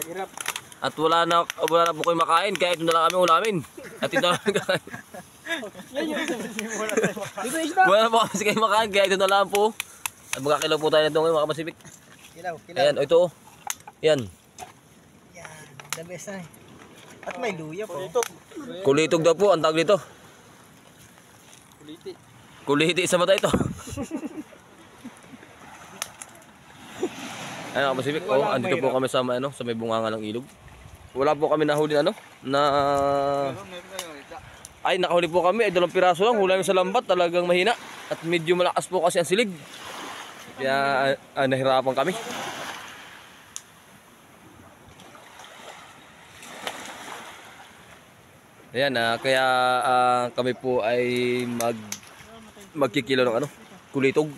Hirap. At wala na po kayo makain, kaya ito na lang kami ulamin. At ito na lang kakain. Wala na po kasi kayo makain, kaya ito na lang po. At magkakilaw po tayo nito ngayon mga kamasibik. Kilaw. Ayan, o ito o. Yan. Yan, the best na. At may luya po. Kulitog daw po, ang tawag dito. Kuliti. Kuliti sa mata ito. Ayan mga kamasibik, andito po kami sa, sa may bunganga ng ilog. Wala po kami nahuli ay nakahuli po kami, ay 2 piraso lang, hula sa lambat, talagang mahina. At medyo malakas po kasi ang silig. Kaya nahirapan kami. Ayan, kaya kami po ay magkikilo ng kulitog.